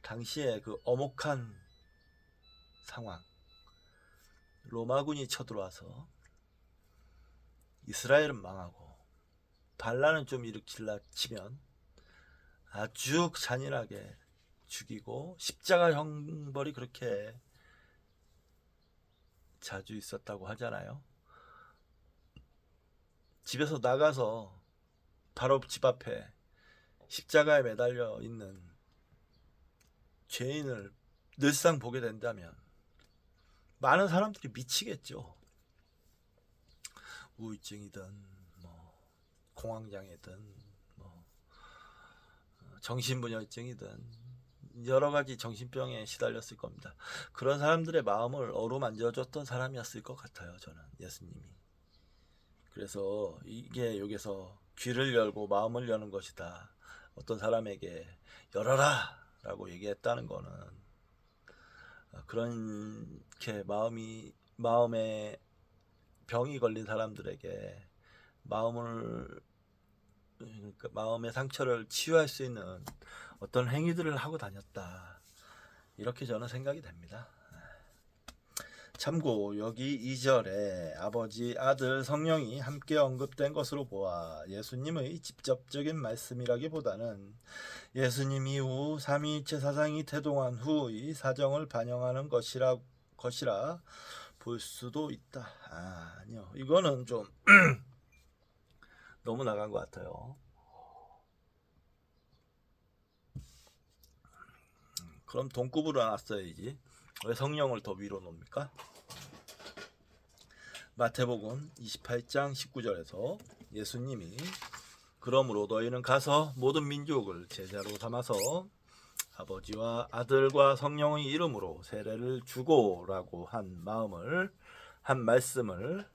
당시에 그 엄혹한 상황, 로마군이 쳐들어와서 이스라엘은 망하고 반란은 좀 일으키려 치면 아주 잔인하게 죽이고, 십자가 형벌이 그렇게 자주 있었다고 하잖아요. 집에서 나가서 바로 집 앞에 십자가에 매달려 있는 죄인을 늘상 보게 된다면 많은 사람들이 미치겠죠. 우울증이든 뭐 공황장애든 뭐 정신분열증이든 여러 가지 정신병에 시달렸을 겁니다. 그런 사람들의 마음을 어루만져줬던 사람이었을 것 같아요, 저는. 예수님이. 그래서 이게 여기서 귀를 열고 마음을 여는 것이다. 어떤 사람에게 열어라, 라고 얘기했다는 거는 그렇게 마음에 병이 걸린 사람들에게 그러니까 마음의 상처를 치유할 수 있는 어떤 행위들을 하고 다녔다, 이렇게 저는 생각이 됩니다. 참고 여기 2절에 아버지, 아들, 성령이 함께 언급된 것으로 보아 예수님의 직접적인 말씀이라기보다는 예수님 이후 삼위일체 사상이 태동한 후의 사정을 반영하는 것이라 볼 수도 있다. 아니요, 이거는 좀 너무 나간 것 같아요. 그럼 동급으로 놨어야지. 왜 성령을 더 위로 놓습니까? 마태복음 28장 19절에서 예수님이 그러므로 너희는 가서 모든 민족을 제자로 삼아서 아버지와 아들과 성령의 이름으로 세례를 주고라고 한 말씀을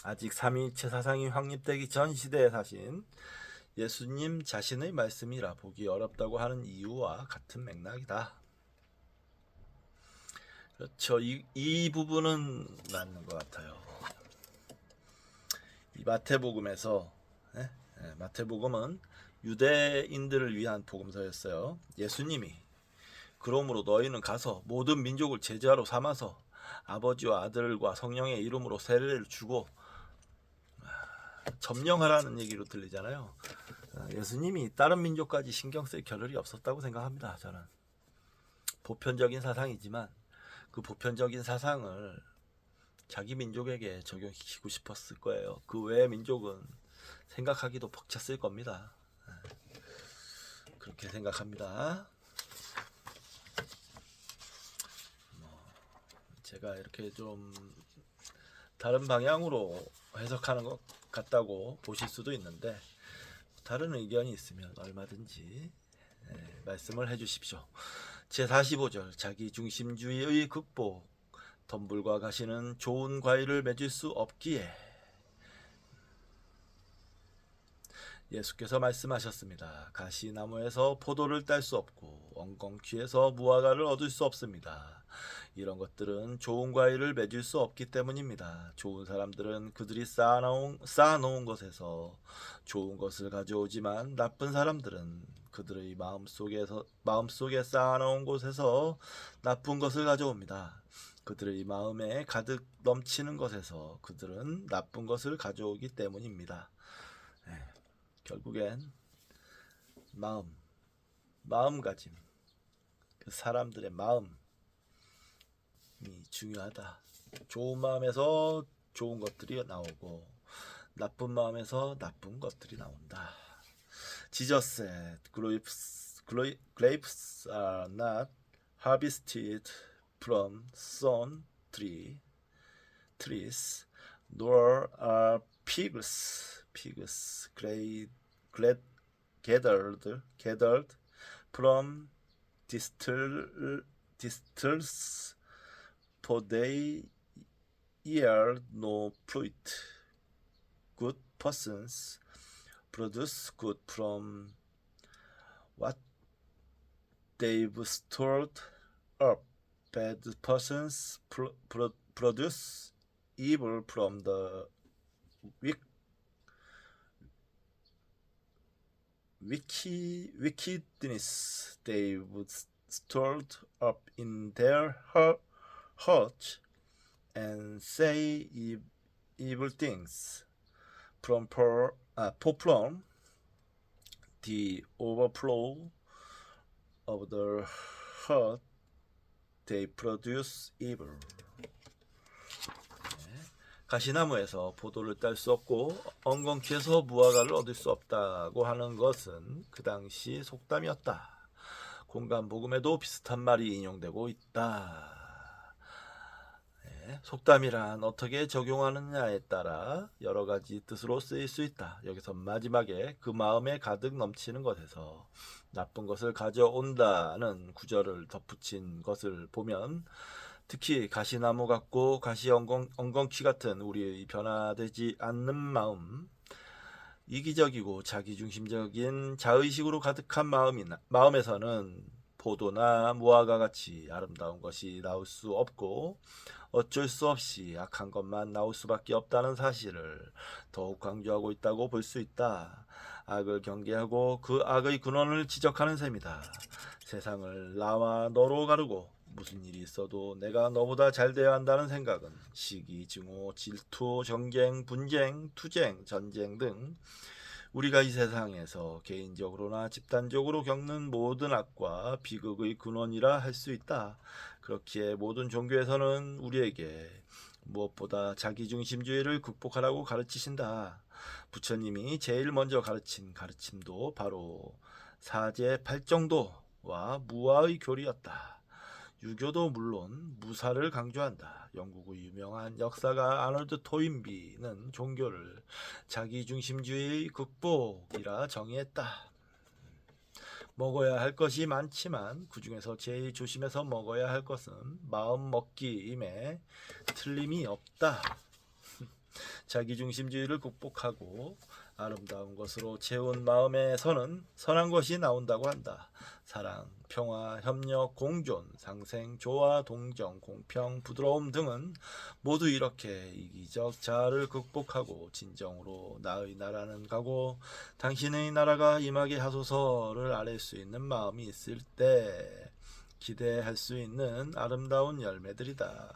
아직 삼위일체 사상이 확립되기 전 시대에 사신 예수님 자신의 말씀이라 보기 어렵다고 하는 이유와 같은 맥락이다. 그렇죠. 이 부분은 맞는 것 같아요. 이 마태복음에서 마태복음은 유대인들을 위한 복음서였어요. 예수님이 그러므로 너희는 가서 모든 민족을 제자로 삼아서 아버지와 아들과 성령의 이름으로 세례를 주고, 점령하라는 얘기로 들리잖아요. 예수님이 다른 민족까지 신경 쓸 겨를이 없었다고 생각합니다. 저는 보편적인 사상이지만 그 보편적인 사상을 자기 민족에게 적용시키고 싶었을 거예요. 그 외의 민족은 생각하기도 벅찼을 겁니다. 그렇게 생각합니다. 제가 이렇게 좀 다른 방향으로 해석하는 것 같다고 보실 수도 있는데, 다른 의견이 있으면 얼마든지 말씀을 해주십시오. 제45절 자기중심주의의 극복. 덤불과 가시는 좋은 과일을 맺을 수 없기에 예수께서 말씀하셨습니다. 가시나무에서 포도를 딸 수 없고 엉겅퀴에서 무화과를 얻을 수 없습니다. 이런 것들은 좋은 과일을 맺을 수 없기 때문입니다. 좋은 사람들은 그들이 쌓아놓은 것에서 좋은 것을 가져오지만 나쁜 사람들은 그들의 마음속에 쌓아놓은 곳에서 나쁜 것을 가져옵니다. 그들의 마음에 가득 넘치는 것에서 그들은 나쁜 것을 가져오기 때문입니다. 결국엔 마음가짐, 그 사람들의 마음이 중요하다. 좋은 마음에서 좋은 것들이 나오고 나쁜 마음에서 나쁜 것들이 나온다. Jesus said, grapes are not harvested from sown trees, nor are figs gathered from thistles, for they yield no fruit. Good persons produce good from what they've stored up. Bad persons produce evil from the wickedness they've stored up in their hearts, and say evil things from the overflow of the heart they produce evil. 가시나무에서 포도를 딸 수 없고 엉겅퀴에서 무화과를 얻을 수 없다고 하는 것은 그 당시 속담이었다. 공간 복음에도 비슷한 말이 인용되고 있다. 속담이란 어떻게 적용하느냐에 따라 여러 가지 뜻으로 쓰일 수 있다. 여기서 마지막에 그 마음에 가득 넘치는 것에서 나쁜 것을 가져온다는 구절을 덧붙인 것을 보면, 특히 가시나무 같고 엉겅퀴 같은 우리의 변화되지 않는 마음, 이기적이고 자기중심적인 자의식으로 가득한 마음에서는 포도나 무화과 같이 아름다운 것이 나올 수 없고 어쩔 수 없이 악한 것만 나올 수밖에 없다는 사실을 더욱 강조하고 있다고 볼 수 있다. 악을 경계하고 그 악의 근원을 지적하는 셈이다. 세상을 나와 너로 가르고 무슨 일이 있어도 내가 너보다 잘 되어야 한다는 생각은 시기, 증오, 질투, 정쟁, 분쟁, 투쟁, 전쟁 등 우리가 이 세상에서 개인적으로나 집단적으로 겪는 모든 악과 비극의 근원이라 할 수 있다. 그렇기에 모든 종교에서는 우리에게 무엇보다 자기중심주의를 극복하라고 가르치신다. 부처님이 제일 먼저 가르친 가르침도 바로 사제팔정도와 무아의 교리였다. 유교도 물론 무사를 강조한다. 영국의 유명한 역사가 아놀드 토인비는 종교를 자기중심주의의 극복이라 정의했다. 먹어야 할 것이 많지만 그 중에서 제일 조심해서 먹어야 할 것은 마음 먹기임에 틀림이 없다. 자기중심주의를 극복하고 아름다운 것으로 채운 마음에서는 선한 것이 나온다고 한다. 사랑, 평화, 협력, 공존, 상생, 조화, 동정, 공평, 부드러움 등은 모두 이렇게 이기적 자아를 극복하고 진정으로 나의 나라는 가고 당신의 나라가 임하게 하소서를 아뢰 수 있는 마음이 있을 때 기대할 수 있는 아름다운 열매들이다.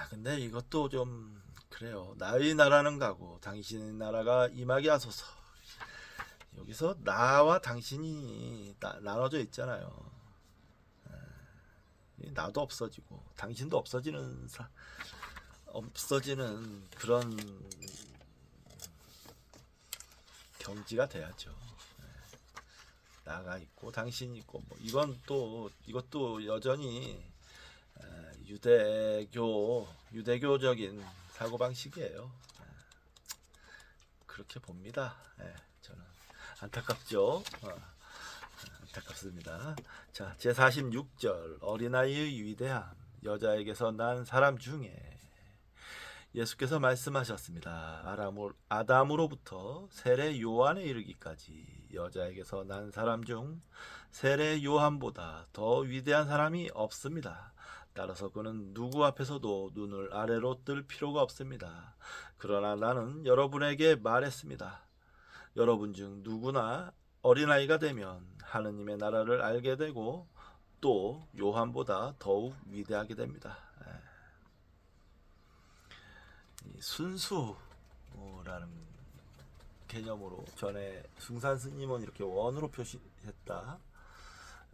근데 이것도 좀 그래요. 나의 나라는 가고 당신의 나라가 임하게 하소서. 여기서 나와 당신이 나눠져 있잖아요. 나도 없어지고 당신도 없어지는 그런 경지가 돼야죠. 나가 있고 당신이 있고 뭐 이것도 여전히 유대교적인 사고방식이에요. 그렇게 봅니다. 저는 안타깝죠. 안타깝습니다. 자, 제46절 어린아이의 위대함. 여자에게서 난 사람 중에 예수께서 말씀하셨습니다. 아담으로부터 세례 요한에 이르기까지 여자에게서 난 사람 중 세례 요한보다 더 위대한 사람이 없습니다. 따라서 그는 누구 앞에서도 눈을 아래로 뜰 필요가 없습니다. 그러나 나는 여러분에게 말했습니다. 여러분 중 누구나 어린아이가 되면 하느님의 나라를 알게 되고 또 요한보다 더욱 위대하게 됩니다. 순수라는 개념으로 전에 숭산 스님은 이렇게 원으로 표시했다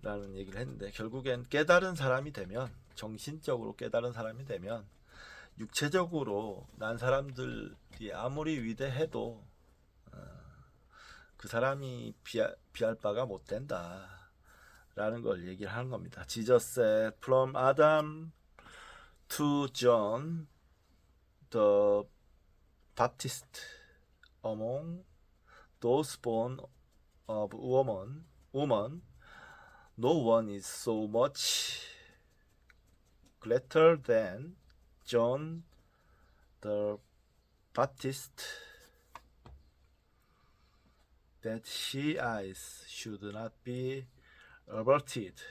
라는 얘기를 했는데, 결국엔 깨달은 사람이 되면, 정신적으로 깨달은 사람이 되면 육체적으로 난 사람들이 아무리 위대해도 그 사람이 비할 바가 못 된다 라는 걸 얘기를 하는 겁니다. Jesus said, From Adam to John the Baptist, among those born of woman, no one is so much greater than John the Baptist that his eyes should not be averted.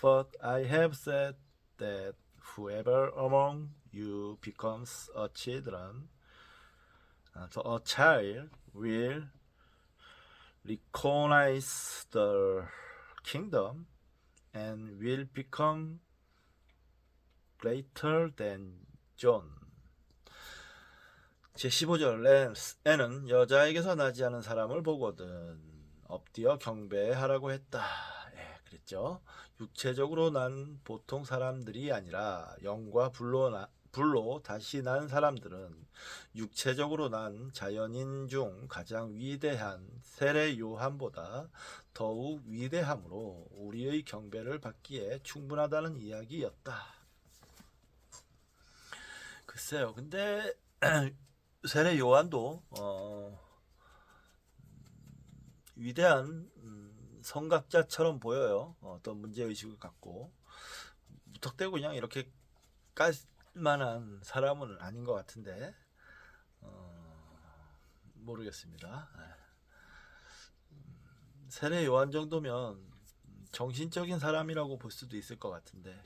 But I have said that whoever among you becomes a child will recognize the kingdom and will become greater than John. 제15절에는 여자에게서 나지 않은 사람을 보거든 엎드려 경배하라고 했다. 그랬죠. 육체적으로 난 보통 사람들이 아니라 영과 불로 다시 난 사람들은 육체적으로 난 자연인 중 가장 위대한 세례 요한보다 더욱 위대함으로 우리의 경배를 받기에 충분하다는 이야기였다. 글쎄요, 근데 세례 요한도 위대한 성각자처럼 보여요. 어떤 문제의식을 갖고 무턱대고 그냥 이렇게 깔만한 사람은 아닌 것 같은데 모르겠습니다. 세례 요한 정도면 정신적인 사람이라고 볼 수도 있을 것 같은데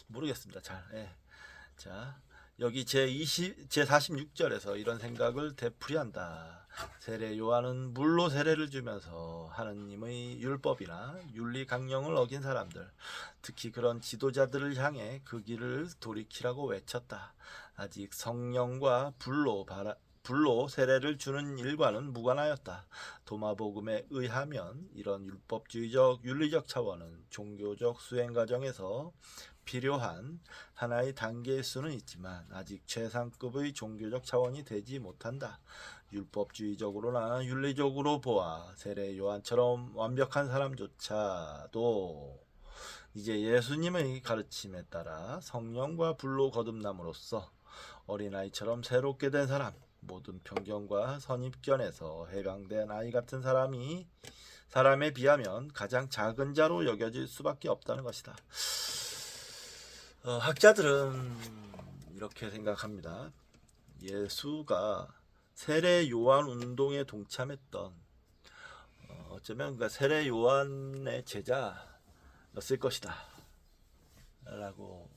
모르겠습니다. 잘. 예. 자, 여기 제46절에서 이런 생각을 되풀이한다. 세례 요한은 물로 세례를 주면서 하느님의 율법이나 윤리 강령을 어긴 사람들, 특히 그런 지도자들을 향해 그 길을 돌이키라고 외쳤다. 아직 성령과 불로 세례를 주는 일과는 무관하였다. 도마복음에 의하면 이런 율법주의적 윤리적 차원은 종교적 수행 과정에서 필요한 하나의 단계일 수는 있지만 아직 최상급의 종교적 차원이 되지 못한다. 율법주의적으로나 윤리적으로 보아 세례 요한처럼 완벽한 사람조차도 이제 예수님의 가르침에 따라 성령과 불로 거듭남으로써 어린아이처럼 새롭게 된 사람, 모든 편견과 선입견에서 해방된 아이 같은 사람에 비하면 가장 작은 자로 여겨질 수밖에 없다는 것이다. 학자들은 이렇게 생각합니다. 예수가 세례 요한 운동에 동참했던 어쩌면 그 세례 요한의 제자였을 것이다 라고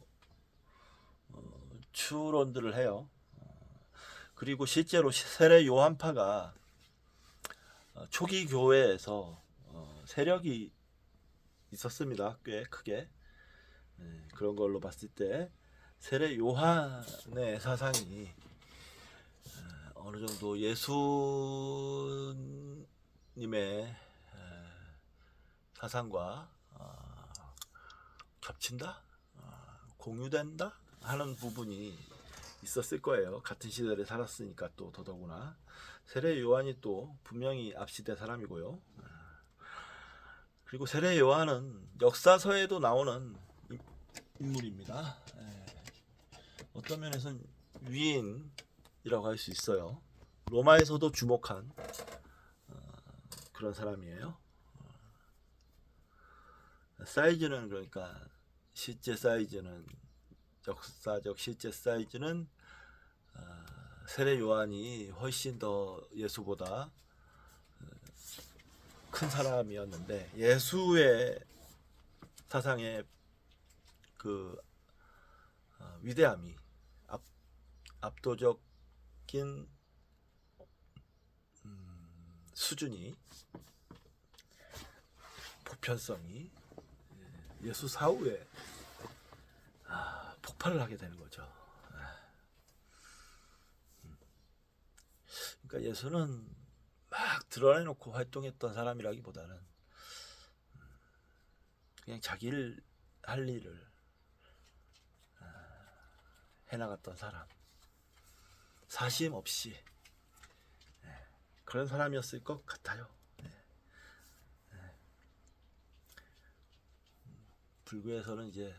추론들을 해요. 그리고 실제로 세례 요한파가 초기 교회에서 세력이 있었습니다. 꽤 크게. 그런 걸로 봤을 때 세례 요한의 사상이 어느 정도 예수님의 사상과 겹친다, 공유된다 하는 부분이 있었을 거예요. 같은 시대를 살았으니까 또 더더구나. 세례 요한이 또 분명히 앞시대 사람이고요. 그리고 세례 요한은 역사서에도 나오는 인물입니다. 어떤 면에서는 위인이라고 할 수 있어요. 로마에서도 주목한 그런 사람이에요. 사이즈는 그러니까 실제 사이즈는 역사적 실제 사이즈는 세례 요한이 훨씬 더 예수보다 큰 사람이었는데 예수의 사상의 그 위대함이 압도적인 수준이 보편성이 예수 사후에 폭발을 하게 되는 거죠. 그러니까 예수는 막 드러내놓고 활동했던 사람이라기보다는 그냥 자기 할 일을 해나갔던 사람, 사심 없이 그런 사람이었을 것 같아요. 불교에서는 이제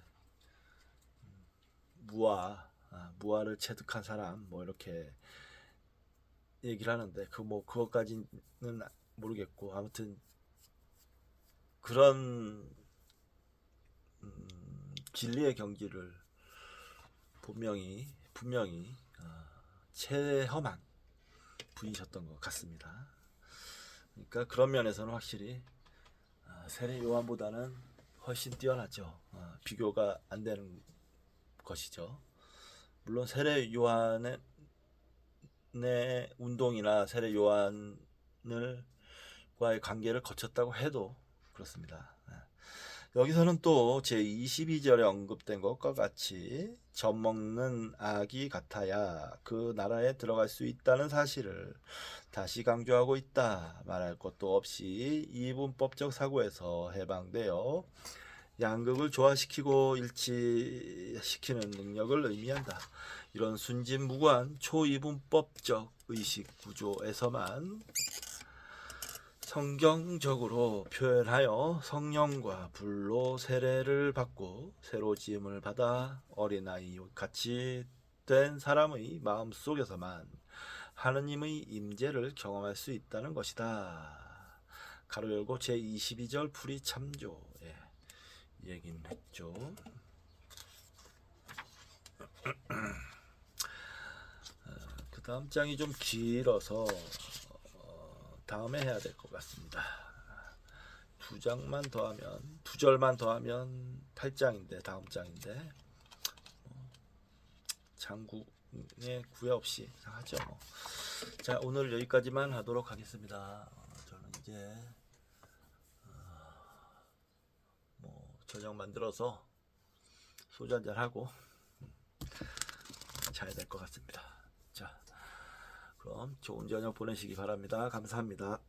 무아를 체득한 사람 뭐 이렇게 얘기를 하는데 그것까지는 모르겠고 아무튼 그런 진리의 경지를 분명히 체험한 분이셨던 것 같습니다. 그러니까 그런 면에서는 확실히 세례 요한보다는 훨씬 뛰어나죠. 비교가 안 되는 것이죠. 물론 세례 요한의 운동이나 세례 요한과의 관계를 거쳤다고 해도 그렇습니다. 여기서는 또 제22절에 언급된 것과 같이 젖먹는 아기 같아야 그 나라에 들어갈 수 있다는 사실을 다시 강조하고 있다. 말할 것도 없이 이분법적 사고에서 해방되어 양극을 조화시키고 일치시키는 능력을 의미한다. 이런 순진무구한 초이분법적 의식 구조에서만 성경적으로 표현하여 성령과 불로 세례를 받고 새로 지음을 받아 어린아이 같이 된 사람의 마음속에서만 하느님의 임재를 경험할 수 있다는 것이다. 가로 열고 제22절 풀이 참조. 얘기는 했죠. 그 다음 장이 좀 길어서 다음에 해야 될 것 같습니다. 장만 더하면, 두 절만 더하면 8장인데, 다음 장인데, 장국의 구애 없이 하죠. 자, 오늘 여기까지만 하도록 하겠습니다. 저는 이제 저녁 만들어서 소주 한잔 하고 자야 될 것 같습니다. 자, 그럼 좋은 저녁 보내시기 바랍니다. 감사합니다.